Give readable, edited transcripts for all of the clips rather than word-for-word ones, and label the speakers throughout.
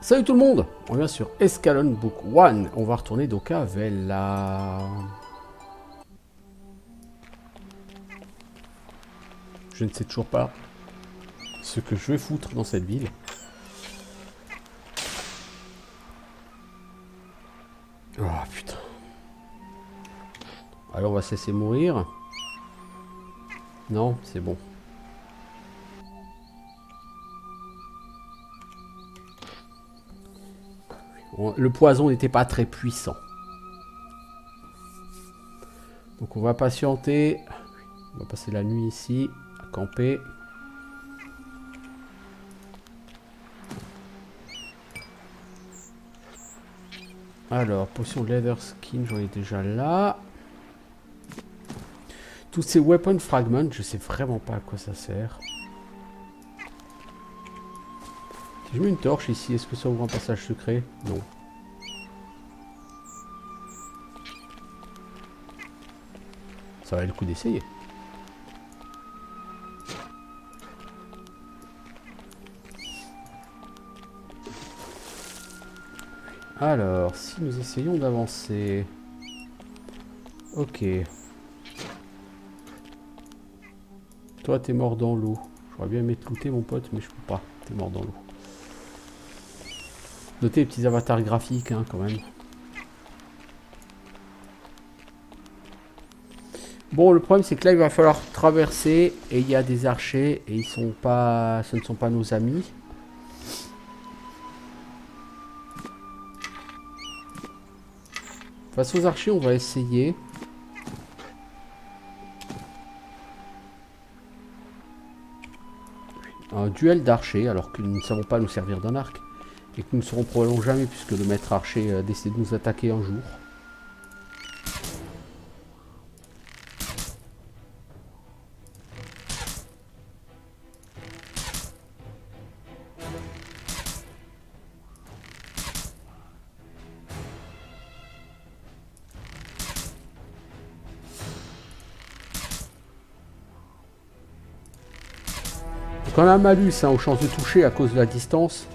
Speaker 1: Salut tout le monde, on vient sur Escalon Book 1. On va retourner donc à Vella. Je ne sais toujours pas ce que je vais foutre dans cette ville. Oh putain. Alors on va se laisser mourir. Non, c'est bon. Le poison n'était pas très puissant. Donc on va patienter. On va passer la nuit ici, à camper. Alors, potion leather skin, j'en ai déjà là. Tous ces weapon fragments, je sais vraiment pas à quoi ça sert. Si je mets une torche ici, est-ce que ça ouvre un passage secret? Non. Ça valait le coup d'essayer. Alors, si nous essayons d'avancer... Ok. Toi, t'es mort dans l'eau. J'aurais bien aimé te looter, mon pote, mais je peux pas. T'es mort dans l'eau. Notez les petits avatars graphiques, hein, quand même. Bon, le problème, c'est que là, il va falloir traverser. Et il y a des archers. Et ils sont pas... ce ne sont pas nos amis. Face aux archers, on va essayer. Un duel d'archers, alors que nous ne savons pas nous servir d'un arc. Et que nous ne saurons probablement jamais, puisque le maître archer décide de nous attaquer un jour. Donc on a un malus hein, aux chances de toucher à cause de la distance.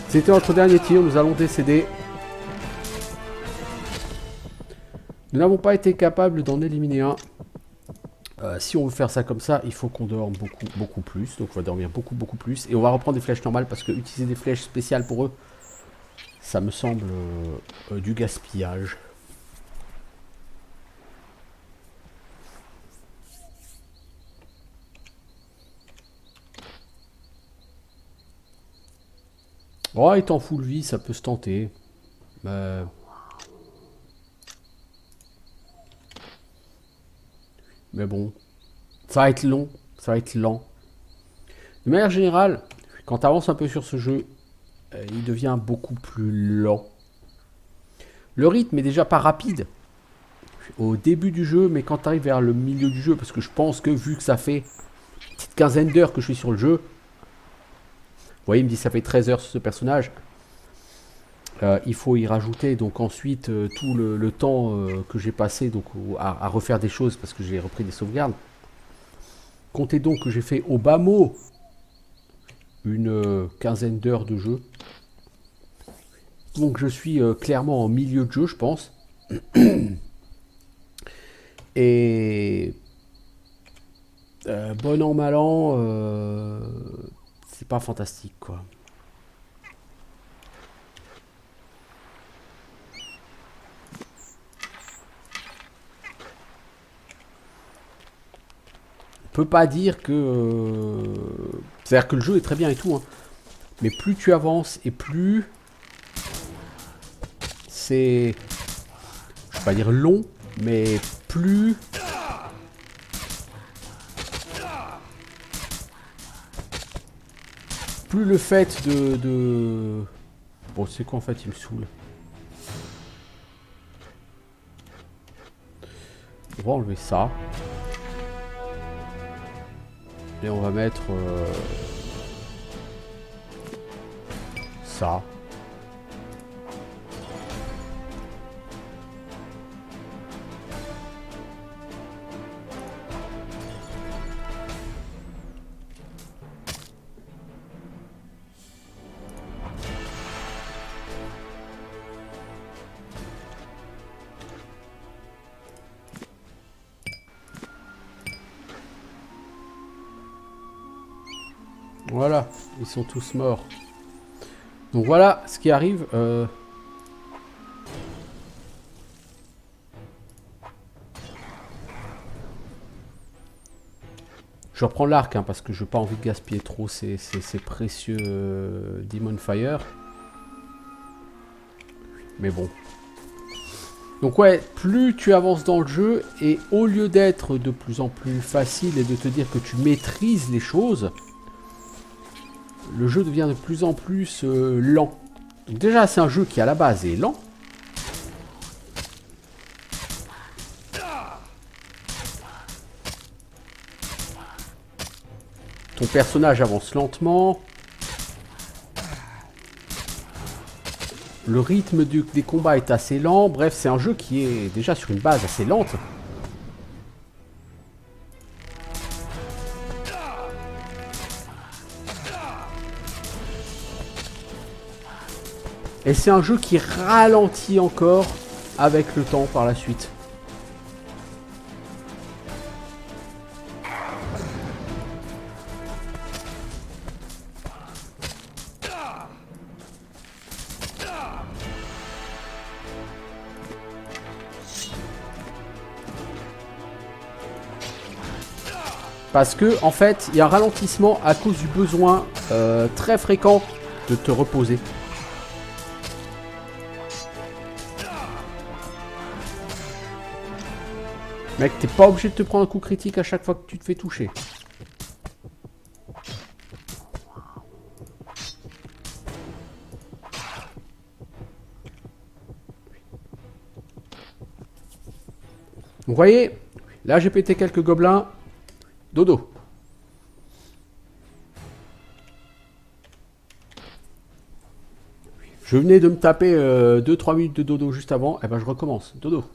Speaker 1: C'était notre dernier tir, nous allons décéder. Nous n'avons pas été capables d'en éliminer un. Si on veut faire ça comme ça, il faut qu'on dorme beaucoup plus. Donc on va dormir beaucoup plus. Et on va reprendre des flèches normales parce que utiliser des flèches spéciales pour eux, ça me semble du gaspillage. Oh, étant full vie, ça peut se tenter. Mais bon, ça va être long, ça va être lent. De manière générale, quand tu avances un peu sur ce jeu, il devient beaucoup plus lent. Le rythme est déjà pas rapide au début du jeu, mais quand tu arrives vers le milieu du jeu, parce que je pense que vu que ça fait une petite quinzaine d'heures que je suis sur le jeu, vous voyez, il me dit ça fait 13 heures sur ce personnage. Il faut y rajouter donc ensuite tout le temps que j'ai passé donc, à refaire des choses parce que j'ai repris des sauvegardes. Comptez donc que j'ai fait au bas mot une quinzaine d'heures de jeu. Donc je suis clairement en milieu de jeu, je pense. Et bon an, mal an, c'est pas fantastique quoi. On peut pas dire que... c'est-à-dire que le jeu est très bien et tout, hein. Mais plus tu avances et plus... c'est... je vais pas dire long, mais plus... plus le fait de... Bon, c'est quoi en fait, il me saoule. On va enlever ça. Et on va mettre... ça. Voilà, ils sont tous morts. Donc voilà ce qui arrive. Je reprends l'arc hein, parce que je n'ai pas envie de gaspiller trop ces précieux Demon Fire. Mais bon. Donc ouais, plus tu avances dans le jeu, et au lieu d'être de plus en plus facile et de te dire que tu maîtrises les choses, le jeu devient de plus en plus lent. Donc déjà, c'est un jeu qui à la base est lent. Ton personnage avance lentement. Le rythme des combats est assez lent. Bref, c'est un jeu qui est déjà sur une base assez lente. Et c'est un jeu qui ralentit encore avec le temps par la suite. Parce que, en fait, il y a un ralentissement à cause du besoin très fréquent de te reposer. Mec, t'es pas obligé de te prendre un coup critique à chaque fois que tu te fais toucher. Vous voyez, là j'ai pété quelques gobelins. Dodo. Je venais de me taper 2-3 minutes de dodo juste avant. Et ben je recommence. Dodo.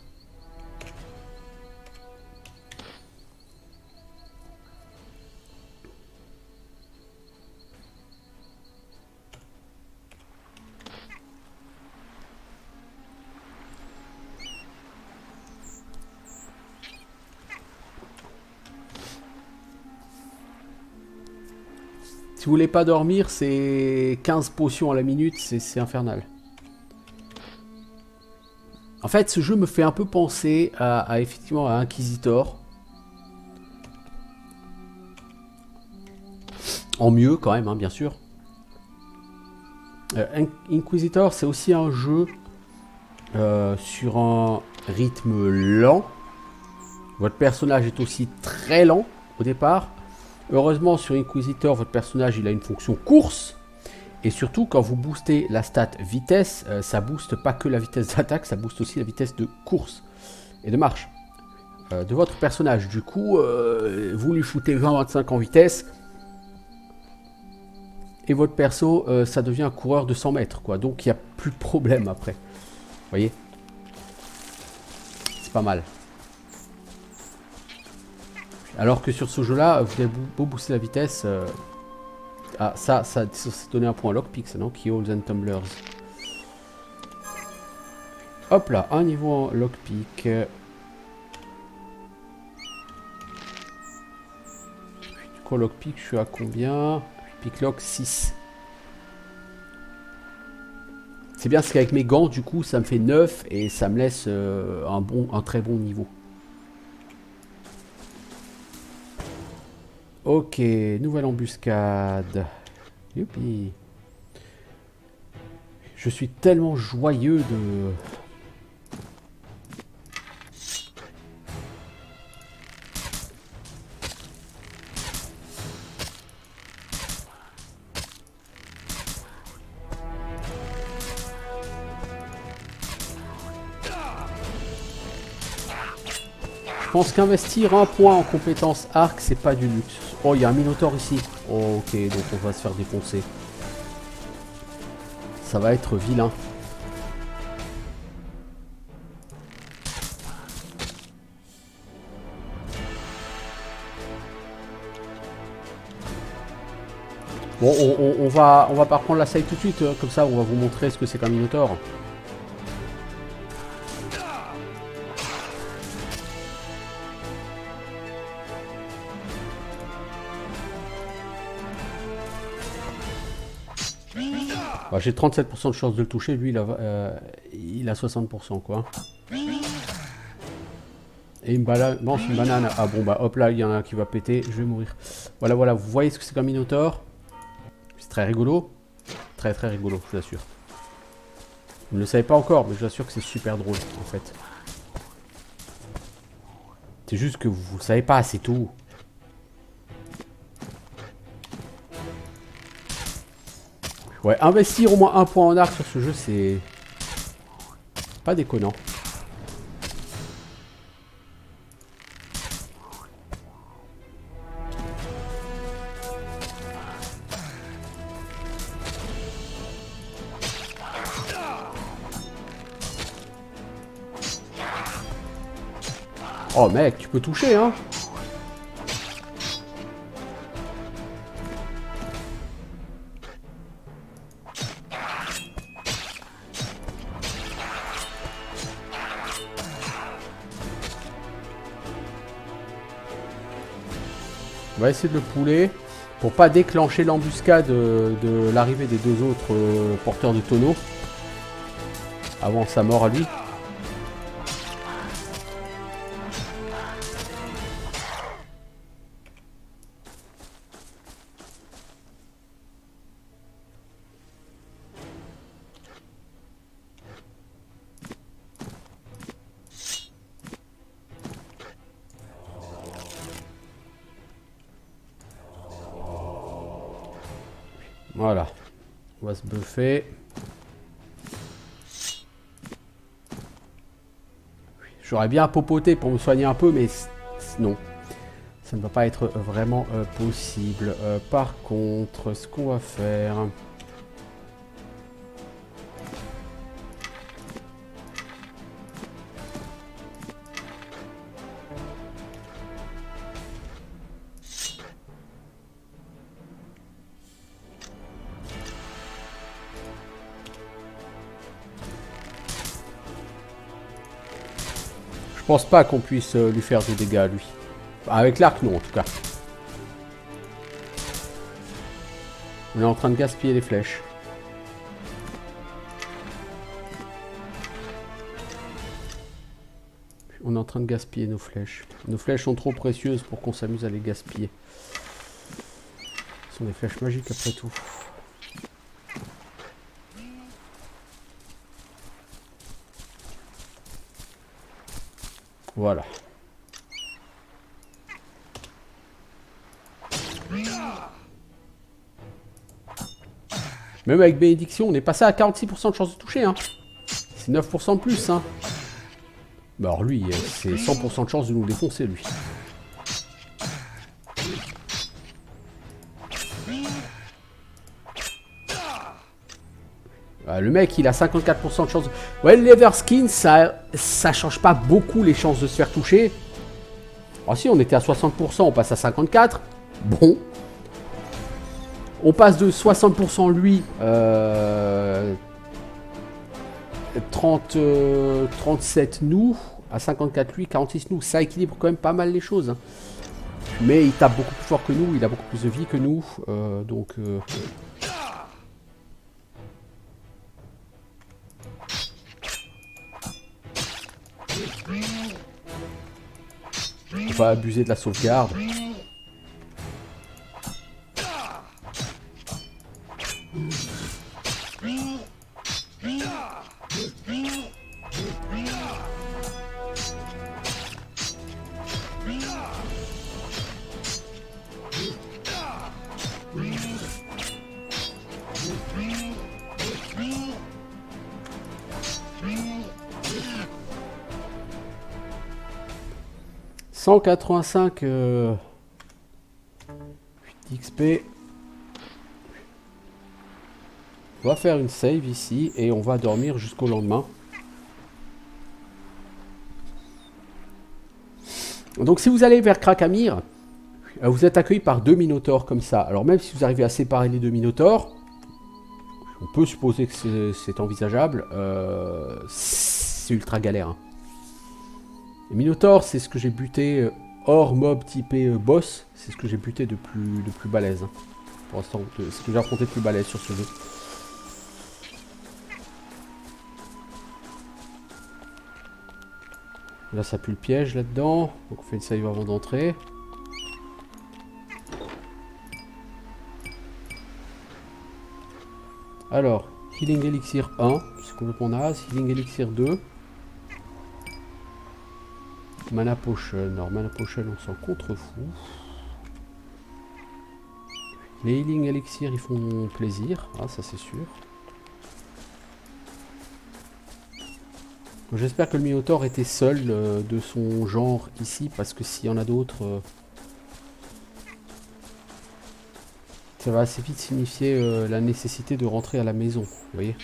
Speaker 1: Si vous voulez pas dormir, c'est 15 potions à la minute, c'est infernal. En fait, ce jeu me fait un peu penser effectivement à Inquisitor. En mieux quand même, hein, bien sûr. Inquisitor, c'est aussi un jeu sur un rythme lent. Votre personnage est aussi très lent au départ. Heureusement, sur Inquisitor, votre personnage il a une fonction course. Et surtout, quand vous boostez la stat vitesse, ça booste pas que la vitesse d'attaque, ça booste aussi la vitesse de course et de marche de votre personnage. Du coup, vous lui foutez 20-25 en vitesse. Et votre perso, ça devient un coureur de 100 mètres, quoi. Donc, il n'y a plus de problème après. Vous voyez? C'est pas mal. Alors que sur ce jeu-là, vous avez beau booster la vitesse... Ah, ça donnait un point à Lockpick, ça, non? Keyholes and Tumblers. Hop là, un niveau en Lockpick. Du coup, Lockpick, je suis à combien? Picklock 6. C'est bien parce qu'avec mes gants, du coup, ça me fait 9 et ça me laisse un très bon niveau. Ok, nouvelle embuscade. Youpi. Je suis tellement joyeux de... Je pense qu'investir un point en compétence arc, c'est pas du luxe. Oh, il y a un minotaure ici. Oh, ok, donc on va se faire défoncer. Ça va être vilain. Bon, on va pas reprendre la save tout de suite, comme ça on va vous montrer ce que c'est qu'un minotaure. Bah, j'ai 37% de chance de le toucher, lui il a 60% quoi. Et il me balance une banane. Ah bon bah hop là, il y en a un qui va péter, je vais mourir. Voilà, voilà, vous voyez ce que c'est qu'un minotaure? C'est très rigolo. Très très rigolo, je vous assure. Vous ne le savez pas encore, mais je vous assure que c'est super drôle en fait. C'est juste que vous ne savez pas, c'est tout. Ouais, investir au moins un point en arc sur ce jeu, c'est pas déconnant. Oh mec, tu peux toucher hein. On va essayer de le pouler pour pas déclencher l'embuscade de l'arrivée des deux autres porteurs de tonneaux avant sa mort à lui. Voilà, on va se buffer. J'aurais bien popoté pour me soigner un peu, mais non. Ça ne va pas être vraiment possible. Par contre, ce qu'on va faire... Je pense pas qu'on puisse lui faire des dégâts, lui. Avec l'arc, non, en tout cas. On est en train de gaspiller les flèches. On est en train de gaspiller nos flèches. Nos flèches sont trop précieuses pour qu'on s'amuse à les gaspiller. Ce sont des flèches magiques après tout. Voilà. Même avec bénédiction, on est passé à 46% de chance de toucher. Hein. C'est 9% de plus. Hein. Bah alors lui, c'est 100% de chance de nous défoncer, lui. Le mec, il a 54% de chance. Ouais, le leather skin, ça change pas beaucoup les chances de se faire toucher. Ah si, on était à 60%, on passe à 54%. Bon. On passe de 60% lui, 37 nous, à 54 lui, 46 nous. Ça équilibre quand même pas mal les choses. Hein. Mais il tape beaucoup plus fort que nous, il a beaucoup plus de vie que nous. Donc... on va abuser de la sauvegarde. 185 XP. On va faire une save ici et on va dormir jusqu'au lendemain. Donc si vous allez vers Krakamir, vous êtes accueilli par 2 minotaures comme ça. Alors même si vous arrivez à séparer les 2 minotaures, on peut supposer que c'est envisageable. C'est ultra galère. Hein. Les minotaures, c'est ce que j'ai buté hors mob typé boss. C'est ce que j'ai buté de plus balèze. Hein. Pour l'instant, c'est ce que j'ai affronté de plus balèze sur ce jeu. Là, ça pue le piège là-dedans. Donc, on fait une save avant d'entrer. Alors, Healing Elixir 1, c'est complètement naze. Healing Elixir 2. Mana Potion. Alors, Mana Potion, on s'en contrefout. Les Healing Elixir, ils font plaisir. Ah, ça, c'est sûr. J'espère que le Minotaur était seul de son genre ici, parce que s'il y en a d'autres, ça va assez vite signifier la nécessité de rentrer à la maison, vous voyez.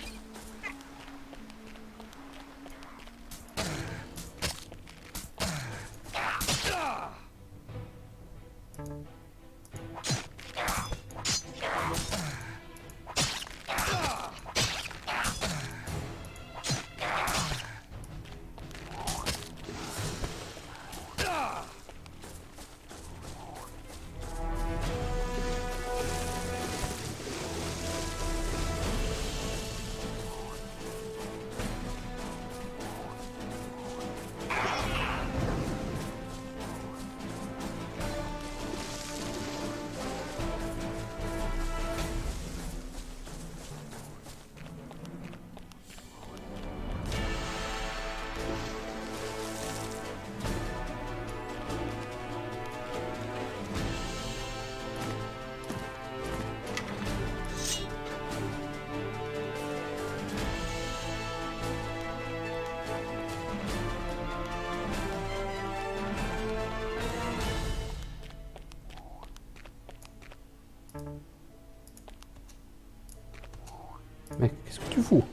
Speaker 1: Mec, qu'est-ce que tu fous?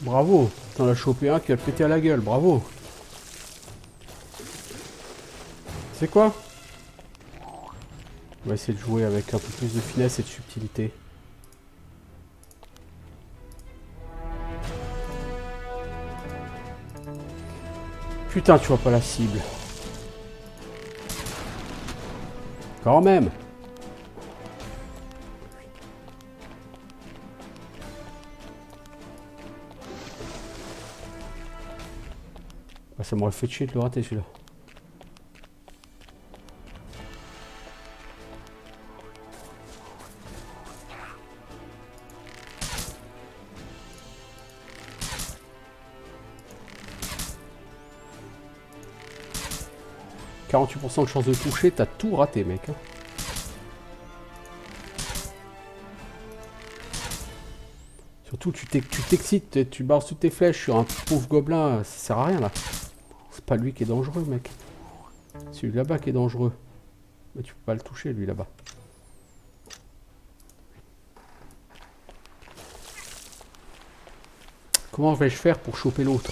Speaker 1: Bravo, t'en as chopé un qui a pété à la gueule, bravo. C'est quoi? On va essayer de jouer avec un peu plus de finesse et de subtilité. Putain, tu vois pas la cible. Quand même. Ah, ça m'aurait fait chier de le rater celui-là. « 48% de chance de toucher, t'as tout raté, mec. Hein. Surtout, tu t'excites, tu balances toutes tes flèches sur un pauvre gobelin, ça sert à rien, là. C'est pas lui qui est dangereux, mec. C'est lui là-bas qui est dangereux. Mais tu peux pas le toucher, lui, là-bas. Comment vais-je faire pour choper l'autre?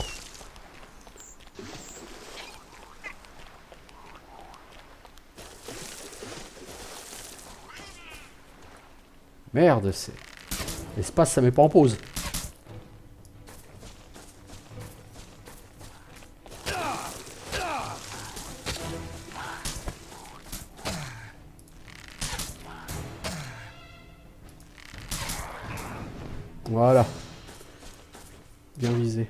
Speaker 1: Merde, c'est... L'espace, ça met pas en pause. Voilà. Bien visé.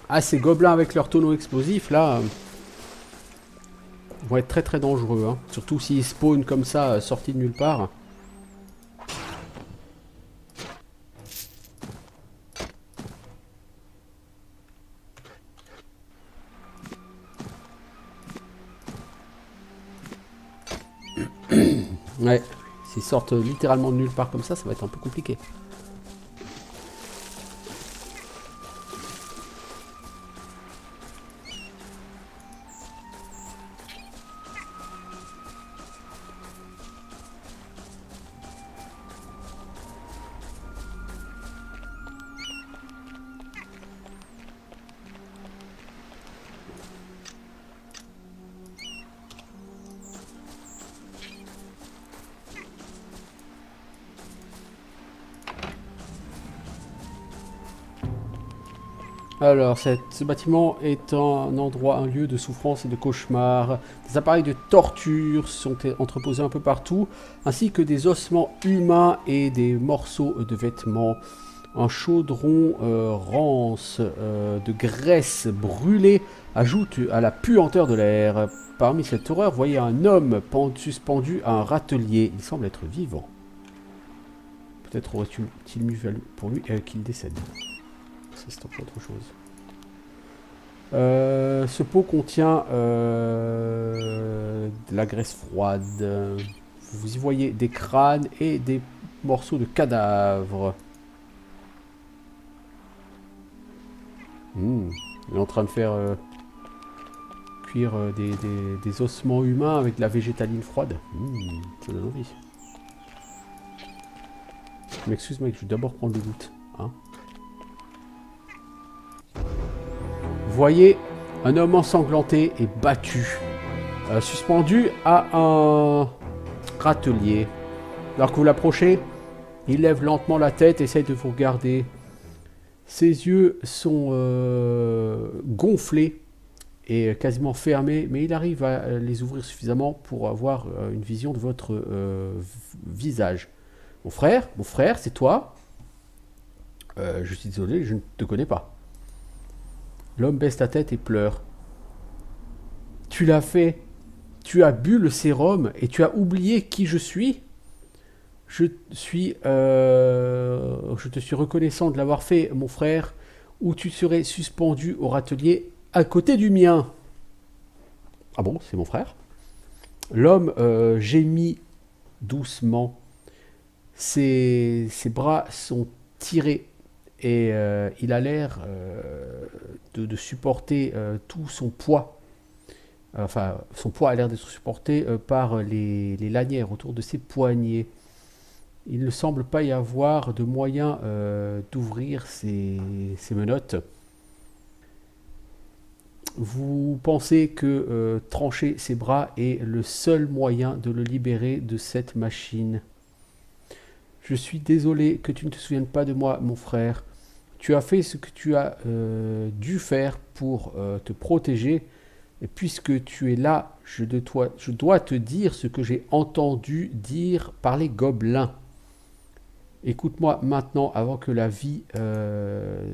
Speaker 1: Ah, ces gobelins avec leurs tonneaux explosifs, là, vont être très très dangereux. Hein. Surtout s'ils spawnent comme ça, sortis de nulle part. Ouais, s'ils sortent littéralement de nulle part comme ça va être un peu compliqué. Alors, ce bâtiment est un endroit, un lieu de souffrance et de cauchemar. Des appareils de torture sont entreposés un peu partout, ainsi que des ossements humains et des morceaux de vêtements. Un chaudron rance de graisse brûlée ajoute à la puanteur de l'air. Parmi cette horreur, voyez un homme suspendu à un râtelier. Il semble être vivant. Peut-être aurait-il mieux valu pour lui qu'il décède. C'est encore autre chose. Ce pot contient de la graisse froide. Vous y voyez des crânes et des morceaux de cadavres. Il est en train de faire cuire des ossements humains avec de la végétaline froide. Ça donne envie. Je m'excuse mec, je vais d'abord prendre le doute. Hein. Voyez un homme ensanglanté et battu, suspendu à un râtelier. Alors que vous l'approchez, il lève lentement la tête, essaye de vous regarder. Ses yeux sont gonflés et quasiment fermés, mais il arrive à les ouvrir suffisamment pour avoir une vision de votre visage. Mon frère, c'est toi. Je suis désolé, je ne te connais pas. L'homme baisse la tête et pleure. Tu l'as fait. Tu as bu le sérum et tu as oublié qui je suis. Je te suis reconnaissant de l'avoir fait, mon frère, ou tu serais suspendu au râtelier à côté du mien. Ah bon, c'est mon frère. L'homme gémit doucement. Ses bras sont tirés. Et il a l'air de supporter tout son poids. Enfin, son poids a l'air d'être supporté par les lanières autour de ses poignets. Il ne semble pas y avoir de moyen d'ouvrir ses menottes. Vous pensez que trancher ses bras est le seul moyen de le libérer de cette machine. Je suis désolé que tu ne te souviennes pas de moi, mon frère. Tu as fait ce que tu as dû faire pour te protéger. Et puisque tu es là, je dois te dire ce que j'ai entendu dire par les gobelins. Écoute-moi maintenant avant que la vie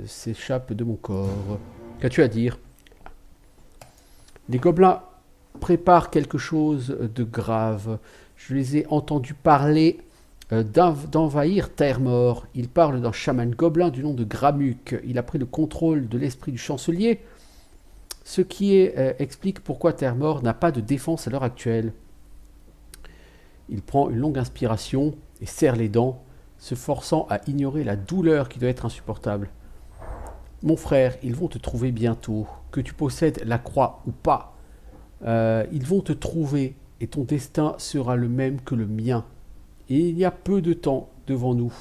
Speaker 1: s'échappe de mon corps. Qu'as-tu à dire? Les gobelins préparent quelque chose de grave. Je les ai entendus parler d'envahir Terre-Mort. Il parle d'un chaman gobelin du nom de Gramuk. Il a pris le contrôle de l'esprit du chancelier, ce qui explique pourquoi Terre-Mort n'a pas de défense à l'heure actuelle. Il prend une longue inspiration et serre les dents, se forçant à ignorer la douleur qui doit être insupportable. Mon frère, ils vont te trouver bientôt, que tu possèdes la croix ou pas. Ils vont te trouver et ton destin sera le même que le mien. Et il y a peu de temps devant nous.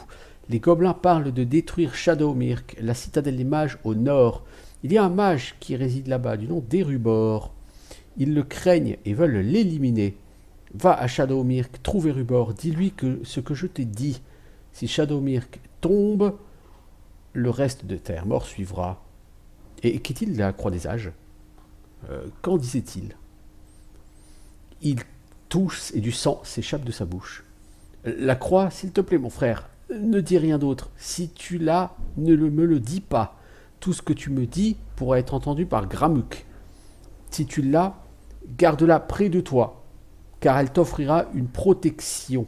Speaker 1: Les gobelins parlent de détruire Shadowmirk, la citadelle des mages au nord. Il y a un mage qui réside là-bas, du nom d'Erubor. Ils le craignent et veulent l'éliminer. Va à Shadowmirk, trouve Erubor, dis-lui ce que je t'ai dit. Si Shadowmirk tombe, le reste de Terre-Mort suivra. Et qu'est-il de la Croix des Âges? Qu'en disait-il? Il tousse et du sang s'échappe de sa bouche. La croix, s'il te plaît, mon frère, ne dis rien d'autre. Si tu l'as, ne me le dis pas. Tout ce que tu me dis pourra être entendu par Gramuk. Si tu l'as, garde-la près de toi, car elle t'offrira une protection.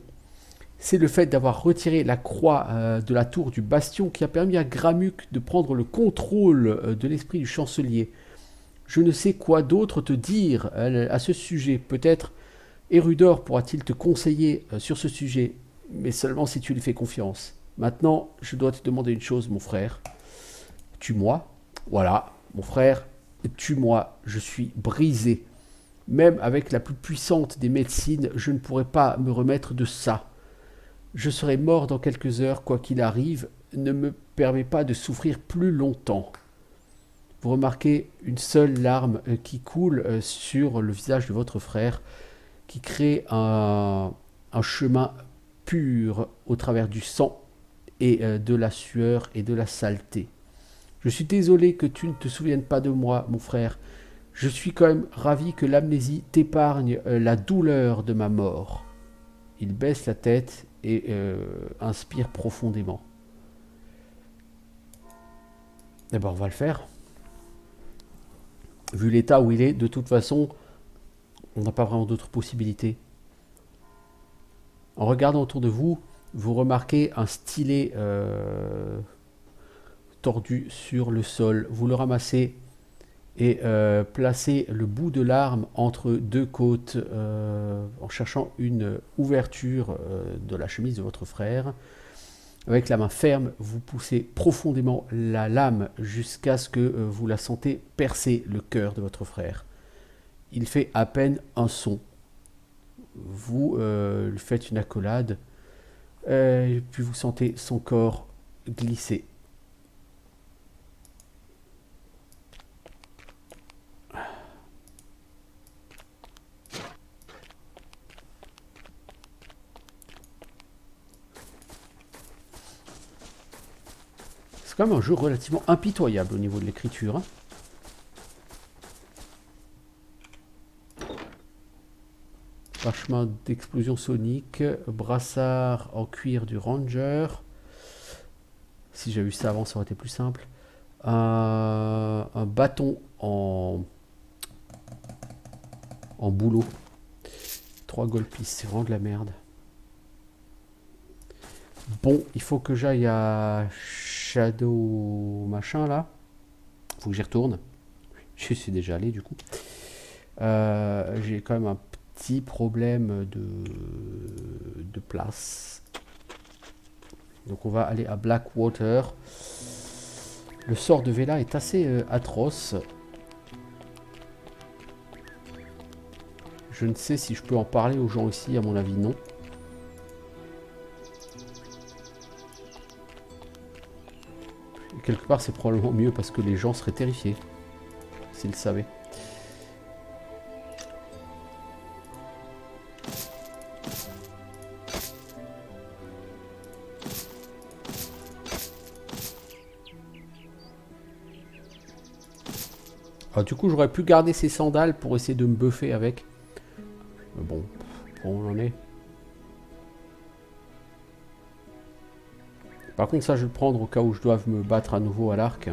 Speaker 1: C'est le fait d'avoir retiré la croix de la tour du bastion qui a permis à Gramuk de prendre le contrôle de l'esprit du chancelier. Je ne sais quoi d'autre te dire à ce sujet. Peut-être Érudor pourra-t-il te conseiller sur ce sujet, mais seulement si tu lui fais confiance. Maintenant, je dois te demander une chose, mon frère. Tue-moi. Voilà, mon frère, tue-moi. Je suis brisé. Même avec la plus puissante des médecines, je ne pourrai pas me remettre de ça. Je serai mort dans quelques heures, quoi qu'il arrive. Ne me permets pas de souffrir plus longtemps. Vous remarquez une seule larme qui coule sur le visage de votre frère, qui crée un chemin pur au travers du sang et de la sueur et de la saleté. Je suis désolé que tu ne te souviennes pas de moi, mon frère. Je suis quand même ravi que l'amnésie t'épargne la douleur de ma mort. Il baisse la tête et inspire profondément. Eh ben, on va le faire. Vu l'état où il est, de toute façon, on n'a pas vraiment d'autres possibilités. En regardant autour de vous, vous remarquez un stylet tordu sur le sol. Vous le ramassez et placez le bout de l'arme entre deux côtes en cherchant une ouverture de la chemise de votre frère. Avec la main ferme, vous poussez profondément la lame jusqu'à ce que vous la sentez percer le cœur de votre frère. Il fait à peine un son. Vous lui faites une accolade, et puis vous sentez son corps glisser. C'est quand même un jeu relativement impitoyable au niveau de l'écriture. Hein. Parchemin d'explosion sonique, brassard en cuir du ranger. Si j'avais eu ça avant, ça aurait été plus simple. Un bâton en boulot. 3 gold pieces, c'est vraiment de la merde. Bon, il faut que j'aille à Shadow machin là. Faut que j'y retourne. Je suis déjà allé du coup. J'ai quand même un petit problème de place. Donc on va aller à Blackwater. Le sort de Vela est assez atroce. Je ne sais si je peux en parler aux gens ici, à mon avis non. Et quelque part c'est probablement mieux parce que les gens seraient terrifiés s'ils le savaient. Alors, du coup, j'aurais pu garder ces sandales pour essayer de me buffer avec. Mais bon, on en est. Par contre, ça, je vais le prendre au cas où je dois me battre à nouveau à l'arc.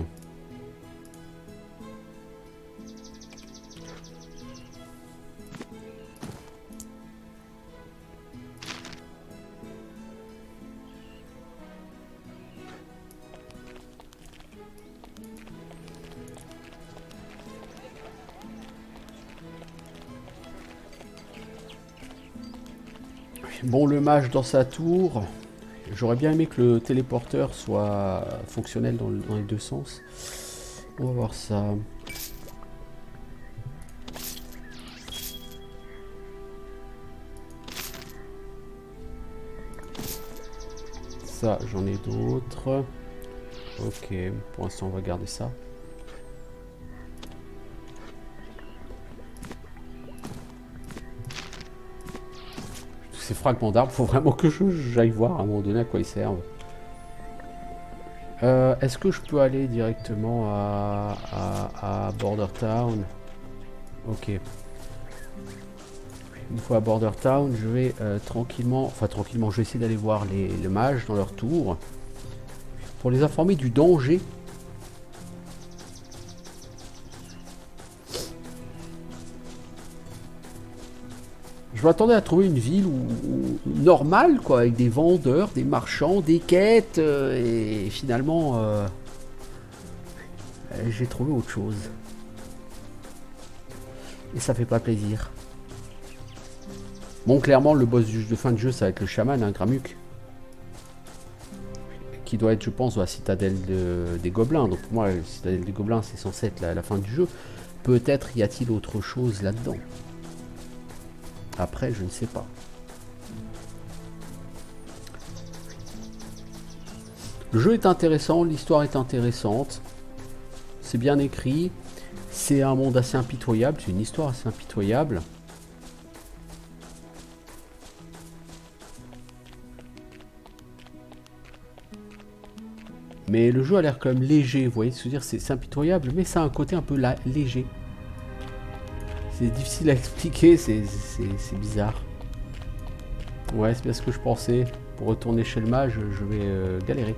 Speaker 1: Bon, le mage dans sa tour. J'aurais bien aimé que le téléporteur soit fonctionnel dans les deux sens. On va voir ça. Ça, j'en ai d'autres. Ok, pour l'instant, on va garder ça. Ces fragments d'arbres, faut vraiment que j'aille voir à un moment donné à quoi ils servent. Est-ce que je peux aller directement à Border Town? Ok. Une fois à Border Town, je vais tranquillement, je vais essayer d'aller voir les mages dans leur tour pour les informer du danger. Je m'attendais à trouver une ville normale, quoi, avec des vendeurs, des marchands, des quêtes, et finalement, j'ai trouvé autre chose. Et ça fait pas plaisir. Bon, clairement, le boss de fin de jeu, ça va être le chaman, hein, Gramuk. Qui doit être, je pense, dans la citadelle des gobelins. Donc pour moi, la citadelle des gobelins, c'est censé être la fin du jeu. Peut-être y a-t-il autre chose là-dedans. Après, je ne sais pas. Le jeu est intéressant, l'histoire est intéressante. C'est bien écrit. C'est un monde assez impitoyable, c'est une histoire assez impitoyable. Mais le jeu a l'air quand même léger, vous voyez ce que je veux dire, c'est impitoyable, mais ça a un côté un peu léger. C'est difficile à expliquer, c'est bizarre. Ouais, c'est bien ce que je pensais. Pour retourner chez le mage, je vais galérer.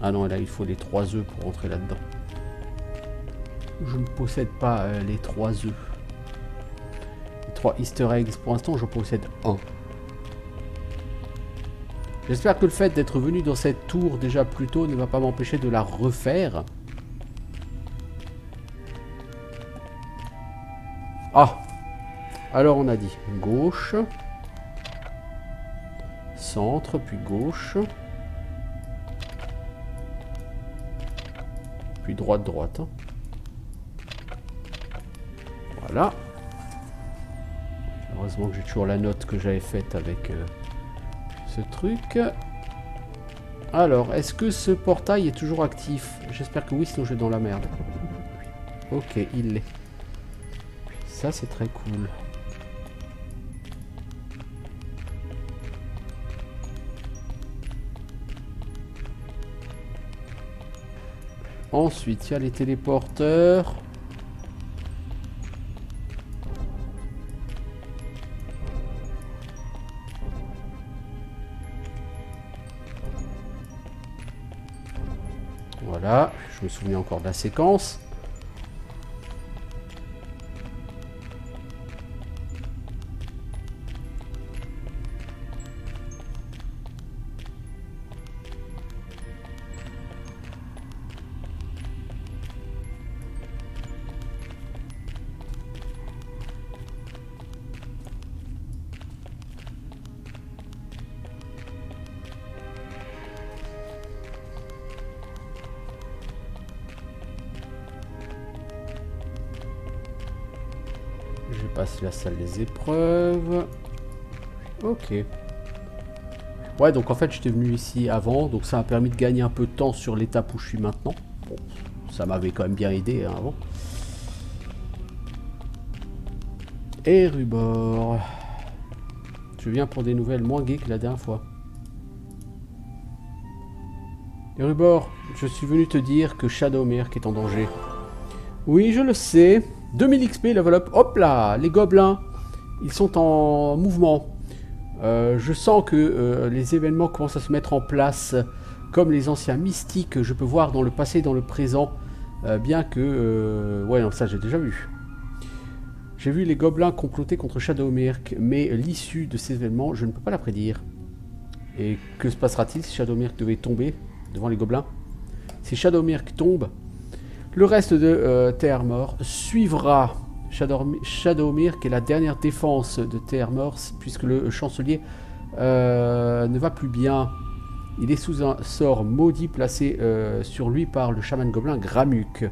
Speaker 1: Ah non, là il faut les 3 œufs pour rentrer là-dedans. Je ne possède pas les 3 œufs. 3 easter eggs. Pour l'instant, je possède 1. J'espère que le fait d'être venu dans cette tour déjà plus tôt ne va pas m'empêcher de la refaire. Ah! Alors on a dit gauche, centre, puis gauche, puis droite, droite. Voilà. Heureusement que j'ai toujours la note que j'avais faite avec ce truc. Alors, est-ce que ce portail est toujours actif? J'espère que oui, sinon je vais dans la merde. Ok, il l'est. Ça, c'est très cool. Ensuite, il y a les téléporteurs. Voilà, je me souviens encore de la séquence. Je passe la salle des épreuves. Ok. Ouais, donc en fait, j'étais venu ici avant, donc ça m'a permis de gagner un peu de temps sur l'étape où je suis maintenant. Bon, ça m'avait quand même bien aidé hein, avant. Et Rubor. Je viens pour des nouvelles moins gays que la dernière fois. Et Rubor, je suis venu te dire que Shadowmere est en danger. Oui, je le sais. 2000 XP, level up. Hop là, les gobelins, ils sont en mouvement. Je sens que les événements commencent à se mettre en place, comme les anciens mystiques que je peux voir dans le passé et dans le présent. Bien que... ouais, non, ça j'ai déjà vu. J'ai vu les gobelins comploter contre Shadowmere, mais l'issue de ces événements, je ne peux pas la prédire. Et que se passera-t-il si Shadowmere devait tomber devant les gobelins? Si Shadowmere tombe, le reste de Terre Mort suivra Shadowmere, qui est la dernière défense de Terre Mort, puisque le chancelier ne va plus bien. Il est sous un sort maudit placé sur lui par le chaman gobelin Gramuk.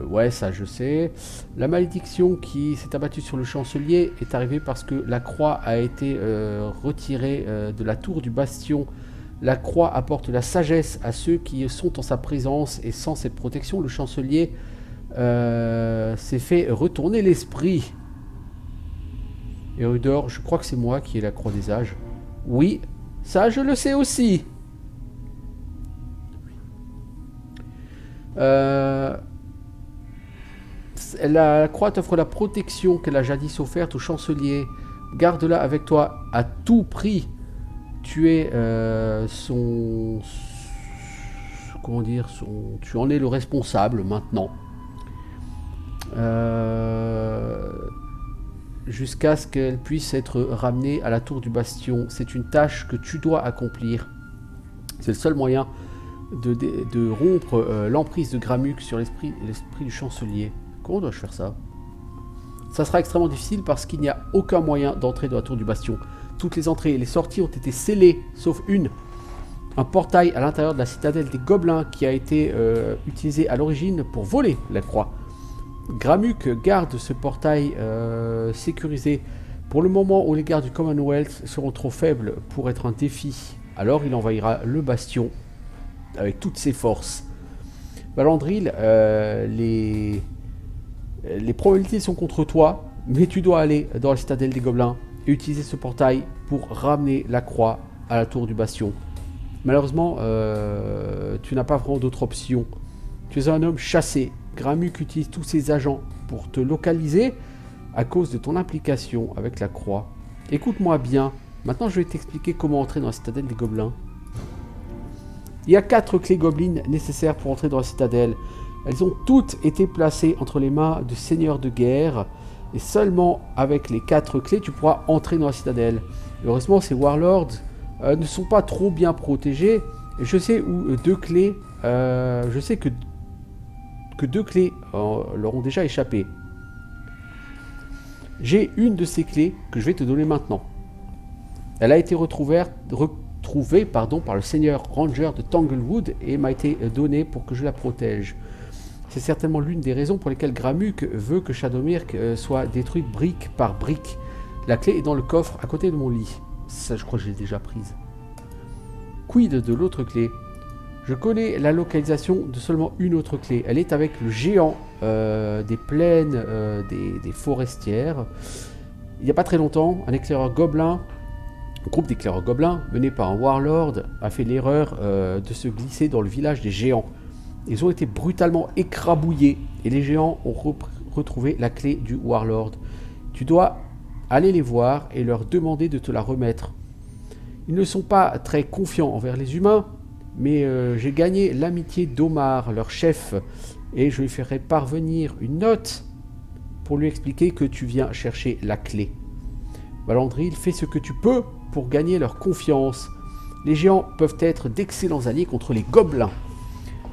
Speaker 1: Ouais, ça je sais. La malédiction qui s'est abattue sur le chancelier est arrivée parce que la croix a été retirée de la tour du bastion. La croix apporte la sagesse à ceux qui sont en sa présence, et sans cette protection, le chancelier s'est fait retourner l'esprit. Et Rudor, je crois que c'est moi qui ai la croix des âges. Oui, ça je le sais aussi. La croix t'offre la protection qu'elle a jadis offerte au chancelier. Garde-la avec toi à tout prix. Tu es son... Comment dire tu en es le responsable maintenant. Jusqu'à ce qu'elle puisse être ramenée à la tour du bastion. C'est une tâche que tu dois accomplir. C'est le seul moyen de rompre l'emprise de Gramuk sur l'esprit du chancelier. Comment dois-je faire ça? Ça sera extrêmement difficile parce qu'il n'y a aucun moyen d'entrer dans la tour du bastion. Toutes les entrées et les sorties ont été scellées, sauf une. Un portail à l'intérieur de la citadelle des Gobelins qui a été utilisé à l'origine pour voler la croix. Gramuk garde ce portail sécurisé pour le moment où les gardes du Commonwealth seront trop faibles pour être un défi. Alors il envahira le bastion avec toutes ses forces. Valandril, les probabilités sont contre toi, mais tu dois aller dans la citadelle des Gobelins et utiliser ce portail pour ramener la croix à la tour du bastion. Malheureusement, tu n'as pas vraiment d'autre option. Tu es un homme chassé. Gramuk utilise tous ses agents pour te localiser à cause de ton implication avec la croix. Écoute-moi bien. Maintenant, je vais t'expliquer comment entrer dans la citadelle des Gobelins. Il y a 4 clés gobelines nécessaires pour entrer dans la citadelle. Elles ont toutes été placées entre les mains de seigneurs de guerre. Et seulement avec les 4 clés, tu pourras entrer dans la citadelle. Heureusement, ces warlords ne sont pas trop bien protégés. Et je sais où 2 clés... je sais que 2 clés leur ont déjà échappé. J'ai une de ces clés que je vais te donner maintenant. Elle a été retrouvée par le seigneur Ranger de Tanglewood et m'a été donnée pour que je la protège. C'est certainement l'une des raisons pour lesquelles Gramuk veut que Shadowmirk soit détruite brique par brique. La clé est dans le coffre à côté de mon lit. Ça, je crois que je l'ai déjà prise. Quid de l'autre clé? Je connais la localisation de seulement une autre clé. Elle est avec le géant des plaines des forestières. Il n'y a pas très longtemps, un groupe d'éclaireurs gobelins mené par un warlord a fait l'erreur de se glisser dans le village des géants. Ils ont été brutalement écrabouillés et les géants ont retrouvé la clé du warlord. Tu dois aller les voir et leur demander de te la remettre. Ils ne sont pas très confiants envers les humains, mais j'ai gagné l'amitié d'Omar, leur chef, et je lui ferai parvenir une note pour lui expliquer que tu viens chercher la clé. Valandril, fais ce que tu peux pour gagner leur confiance. Les géants peuvent être d'excellents alliés contre les gobelins.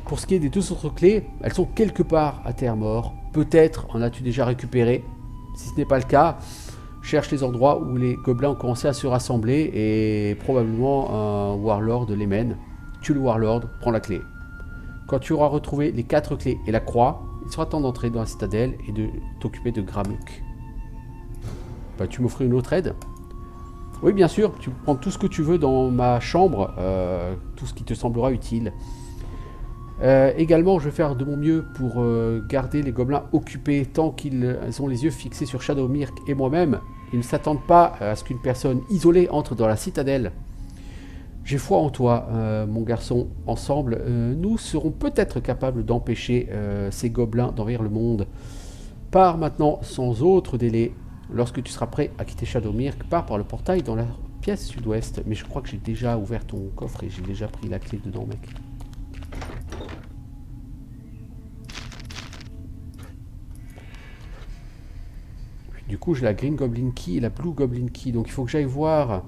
Speaker 1: Pour ce qui est des 2 autres clés, elles sont quelque part à terre mort. Peut-être en as-tu déjà récupéré. Si ce n'est pas le cas, cherche les endroits où les gobelins ont commencé à se rassembler et probablement un warlord les mène. Tue le warlord, prends la clé. Quand tu auras retrouvé les 4 clés et la croix, il sera temps d'entrer dans la citadelle et de t'occuper de Gramuk. Bah, tu m'offres une autre aide? Oui, bien sûr, tu peux prendre tout ce que tu veux dans ma chambre, tout ce qui te semblera utile. Également, je vais faire de mon mieux pour garder les gobelins occupés tant qu'ils ont les yeux fixés sur Shadowmirk et moi-même. Ils ne s'attendent pas à ce qu'une personne isolée entre dans la citadelle. J'ai foi en toi, mon garçon. Ensemble, nous serons peut-être capables d'empêcher ces gobelins d'envahir le monde. Pars maintenant sans autre délai. Lorsque tu seras prêt à quitter Shadowmirk, pars par le portail dans la pièce sud-ouest. Mais je crois que j'ai déjà ouvert ton coffre et j'ai déjà pris la clé dedans, mec. Du coup, j'ai la Green Goblin Key et la Blue Goblin Key. Donc il faut que j'aille voir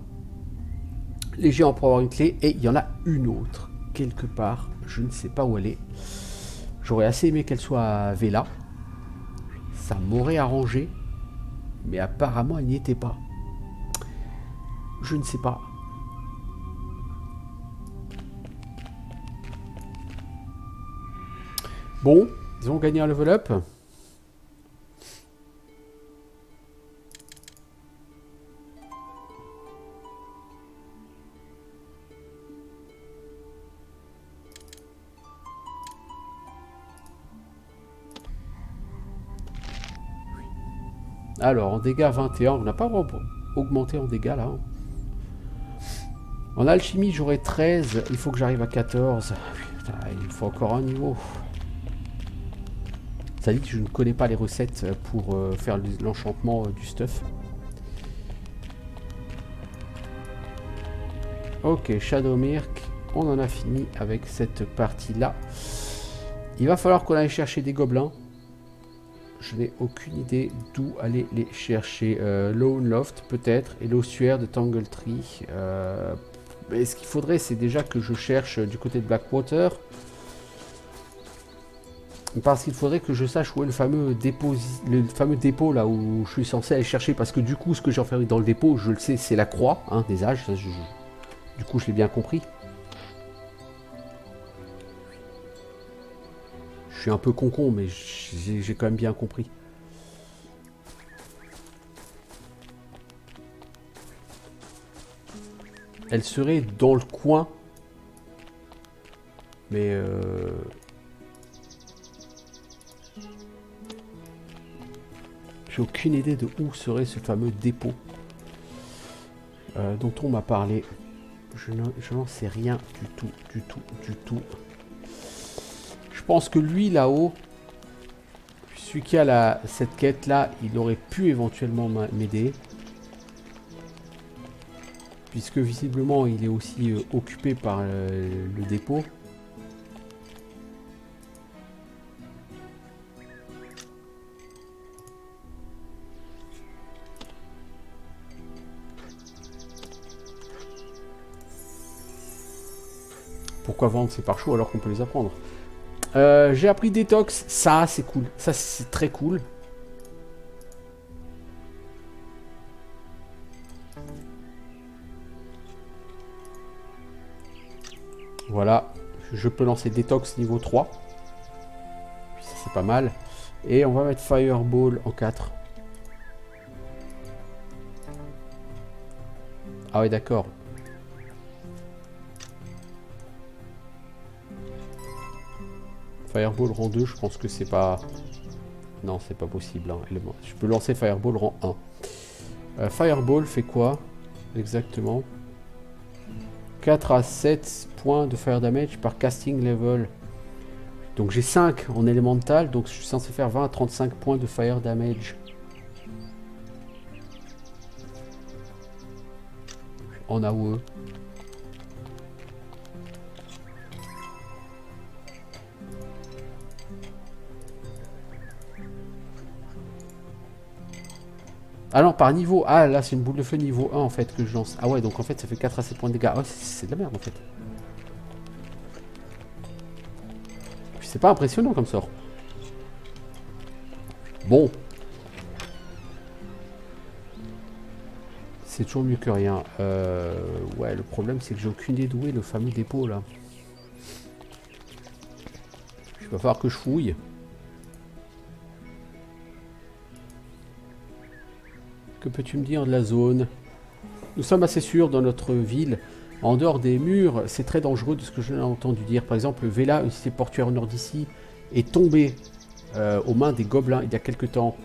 Speaker 1: les géants pour avoir une clé. Et il y en a une autre, quelque part. Je ne sais pas où elle est. J'aurais assez aimé qu'elle soit à Vela. Ça m'aurait arrangé. Mais apparemment, elle n'y était pas. Je ne sais pas. Bon, ils ont gagné un level up. Alors, en dégâts 21, on n'a pas augmenté en dégâts là. En alchimie, j'aurai 13. Il faut que j'arrive à 14. Putain, il me faut encore un niveau. Ça dit que je ne connais pas les recettes pour faire l'enchantement du stuff. Ok, Shadowmirk, on en a fini avec cette partie-là. Il va falloir qu'on aille chercher des gobelins. Je n'ai aucune idée d'où aller les chercher. Lone Loft peut-être, et l'ossuaire de Tangletree. Mais ce qu'il faudrait, c'est déjà que je cherche du côté de Blackwater. Parce qu'il faudrait que je sache où est le fameux dépôt là où je suis censé aller chercher. Parce que du coup, ce que j'ai enfermé dans le dépôt, je le sais, c'est la croix hein, des âges. Ça, du coup, je l'ai bien compris. Je suis un peu con, mais j'ai quand même bien compris. Elle serait dans le coin. Mais j'ai aucune idée de où serait ce fameux dépôt dont on m'a parlé. Je n'en sais rien du tout. Je pense que lui là-haut, celui qui a cette quête là, il aurait pu éventuellement m'aider. Puisque visiblement il est aussi occupé par le dépôt. Pourquoi vendre ces pare-choux alors qu'on peut les apprendre? J'ai appris détox, ça c'est cool, ça c'est très cool. Voilà, je peux lancer détox niveau 3. Ça c'est pas mal. Et on va mettre Fireball en 4. Ah ouais d'accord. Fireball rang 2, je pense que c'est pas... Non, c'est pas possible. Hein. Je peux lancer Fireball rang 1. Fireball fait quoi exactement? 4 à 7 points de fire damage par casting level. Donc j'ai 5 en élémental, donc je suis censé faire 20 à 35 points de fire damage. En AOE. Ah non, par niveau. Ah là, c'est une boule de feu niveau 1 en fait que je lance. Ah ouais, donc en fait, ça fait 4 à 7 points de dégâts. Ah ouais, c'est de la merde en fait. C'est pas impressionnant comme sort. Bon. C'est toujours mieux que rien. Ouais, le problème, c'est que j'ai aucune idée d'où est le fameux dépôt là. Il va falloir que je fouille. Que peux-tu me dire de la zone? Nous sommes assez sûrs dans notre ville. En dehors des murs, c'est très dangereux de ce que j'ai entendu dire. Par exemple, Vela, une cité portuaire au nord d'ici, est tombée aux mains des gobelins il y a quelque temps.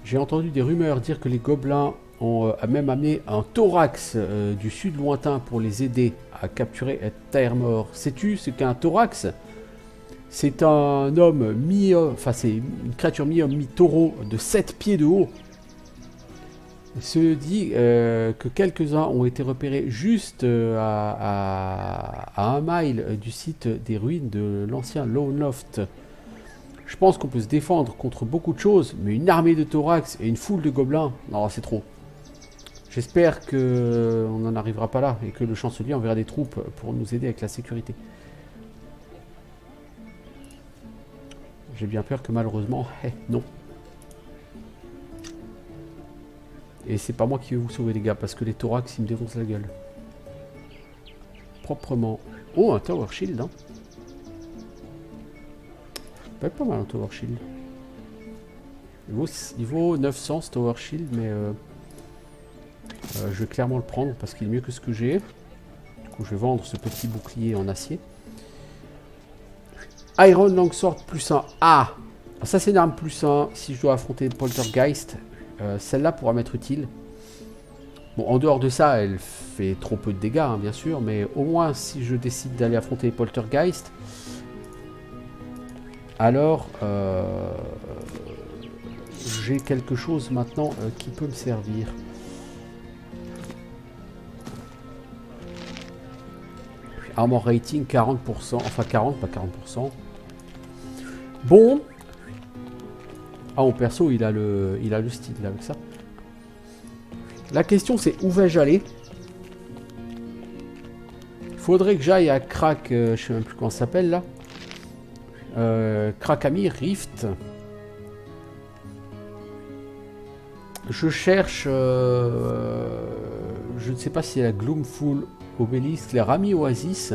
Speaker 1: J'ai entendu des rumeurs dire que les gobelins ont même amené un thorax du sud lointain pour les aider à capturer Terre-Mort. Sais-tu ce qu'est un thorax? C'est un homme enfin c'est une créature mi-homme, mi-taureau de 7 pieds de haut. Il se dit que quelques-uns ont été repérés juste à 1 mile du site des ruines de l'ancien Lone Loft. Je pense qu'on peut se défendre contre beaucoup de choses, mais une armée de thorax et une foule de gobelins, non c'est trop. J'espère qu'on n'en arrivera pas là et que le chancelier enverra des troupes pour nous aider avec la sécurité. J'ai bien peur que malheureusement, non. Et c'est pas moi qui vais vous sauver les gars, parce que les thorax ils me défoncent la gueule. Proprement. Oh, un tower shield, hein. Ça peut être pas mal un tower shield. Il vaut 900 ce tower shield, mais je vais clairement le prendre parce qu'il est mieux que ce que j'ai. Du coup, je vais vendre ce petit bouclier en acier. Iron Longsword plus 1. Ah, ça c'est une arme plus 1 si je dois affronter Poltergeist. Celle-là pourra m'être utile. Bon, en dehors de ça, elle fait trop peu de dégâts, hein, bien sûr. Mais au moins, si je décide d'aller affronter Poltergeist, alors j'ai quelque chose maintenant qui peut me servir. Armor rating 40%, enfin 40, pas 40%. Bon. Ah, mon perso, il a le style là, avec ça. La question, c'est où vais-je aller? faudrait que j'aille à Crack, je sais même plus comment ça s'appelle là. Krakamir Rift. Je cherche, je ne sais pas si c'est la Gloomful Obelisk, les Rami Oasis.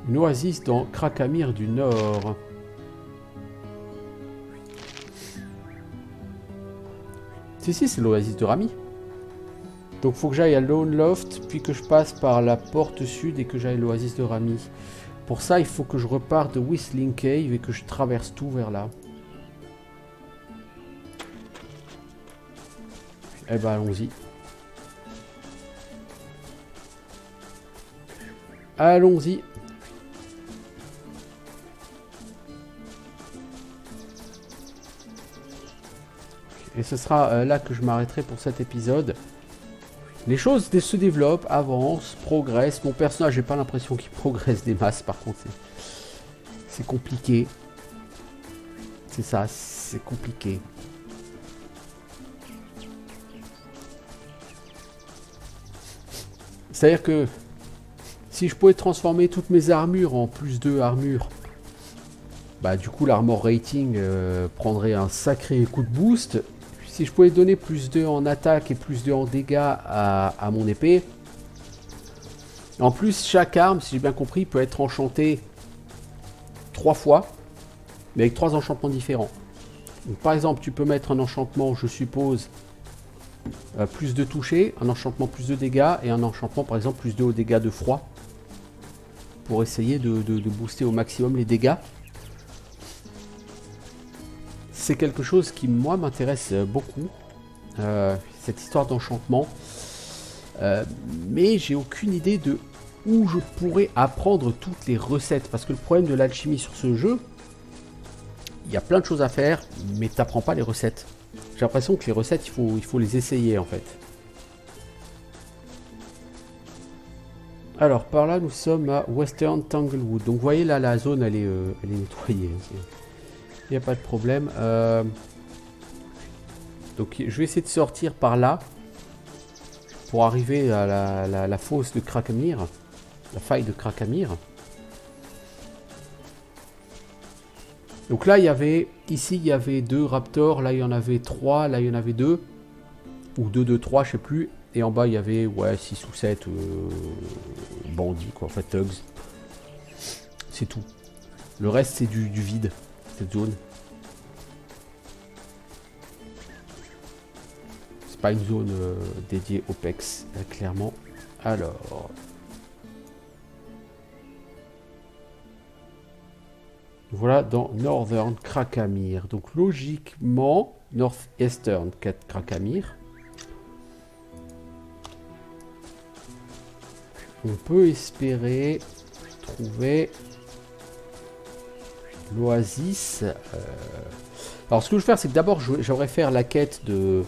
Speaker 1: Une oasis dans Krakamir du Nord. Si, c'est l'oasis de Rami. Donc faut que j'aille à Lone Loft, puis que je passe par la porte sud et que j'aille à l'oasis de Rami. Pour ça, il faut que je reparte de Whistling Cave et que je traverse tout vers là. Eh ben, allons-y. Allons-y. Et ce sera là que je m'arrêterai pour cet épisode. Les choses se développent, avancent, progressent. Mon personnage, j'ai pas l'impression qu'il progresse des masses, par contre. C'est compliqué. C'est ça, c'est compliqué. C'est-à-dire que si je pouvais transformer toutes mes armures en plus 2 armures, bah du coup l'armor rating prendrait un sacré coup de boost. Si je pouvais donner plus 2 en attaque et plus 2 en dégâts à mon épée. En plus, chaque arme, si j'ai bien compris, peut être enchantée 3 fois, mais avec 3 enchantements différents. Donc, par exemple, tu peux mettre un enchantement, je suppose, plus de toucher, un enchantement plus de dégâts, et un enchantement, par exemple, plus 2 aux dégâts de froid, pour essayer de booster au maximum les dégâts. C'est quelque chose qui, moi, m'intéresse beaucoup, cette histoire d'enchantement. Mais j'ai aucune idée de où je pourrais apprendre toutes les recettes. Parce que le problème de l'alchimie sur ce jeu, il y a plein de choses à faire, mais tu n'apprends pas les recettes. J'ai l'impression que les recettes, il faut les essayer, en fait. Alors, par là, nous sommes à Western Tanglewood. Donc, vous voyez, là, la zone, elle est nettoyée. Il n'y a pas de problème. Donc je vais essayer de sortir par là. Pour arriver à la fosse de Krakamir. La faille de Krakamir. Donc là il y avait... Ici il y avait 2 raptors. Là il y en avait 3. Là il y en avait 2. Ou 2, 3, je sais plus. Et en bas il y avait 6 ou 7 bandits quoi. En fait thugs. C'est tout. Le reste c'est du vide. Cette zone. C'est pas une zone dédiée au PEX, clairement. Alors. Voilà dans Northern Krakamir. Donc logiquement, Northeastern Krakamir. On peut espérer trouver l'oasis. Alors ce que je vais faire, c'est que d'abord j'aimerais faire la quête de...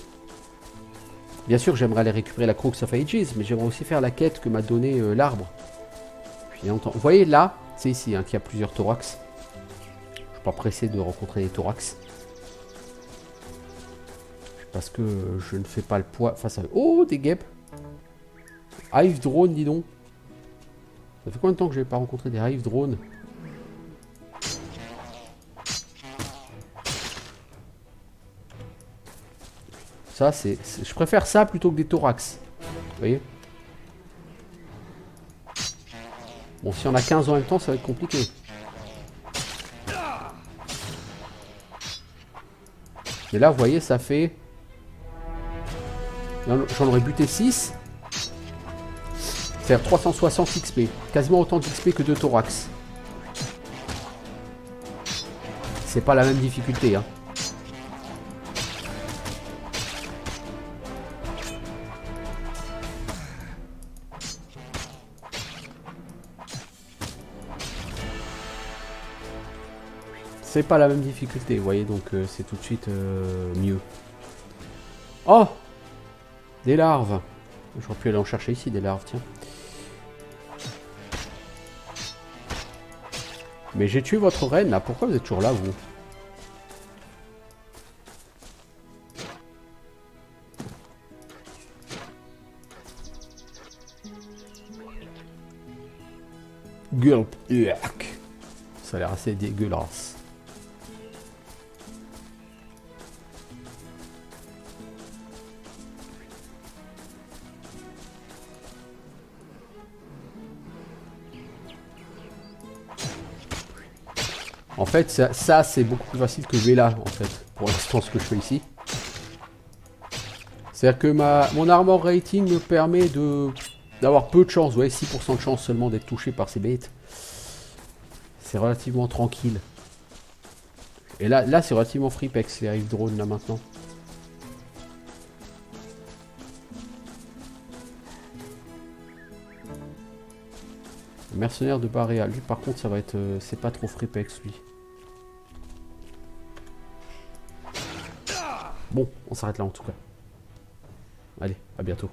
Speaker 1: Bien sûr j'aimerais aller récupérer la Crux of Ages, mais j'aimerais aussi faire la quête que m'a donné l'arbre. Vous voyez là, c'est ici qu'il y a plusieurs thorax. Je suis pas pressé de rencontrer des thorax. Parce que je ne fais pas le poids face à... Oh, des guêpes. Hive drone, dis donc. Ça fait combien de temps que je n'ai pas rencontré des hive drones? Ça, je préfère ça plutôt que des thorax. Vous voyez? Bon, si on a 15 en même temps, ça va être compliqué. Mais là, vous voyez, ça fait... J'en aurais buté 6. C'est-à-dire 360 XP. Quasiment autant d'XP que de thorax. C'est pas la même difficulté, hein. C'est pas la même difficulté, vous voyez, donc c'est tout de suite mieux. Oh! Des larves. J'aurais pu aller en chercher ici, des larves, tiens. Mais j'ai tué votre reine, là. Pourquoi vous êtes toujours là, vous? Gulp. Yuck. Ça a l'air assez dégueulasse. En fait, ça c'est beaucoup plus facile que Vela, en fait, pour l'instant, ce que je fais ici. C'est-à-dire que mon armor rating me permet d'avoir peu de chance, vous voyez, 6% de chance seulement d'être touché par ces bêtes. C'est relativement tranquille. Et là c'est relativement freepex, les rives drones, là, maintenant. Le mercenaire de Baréa, lui, par contre, ça va être... c'est pas trop freepex, lui. Bon, on s'arrête là, en tout cas. Allez, à bientôt.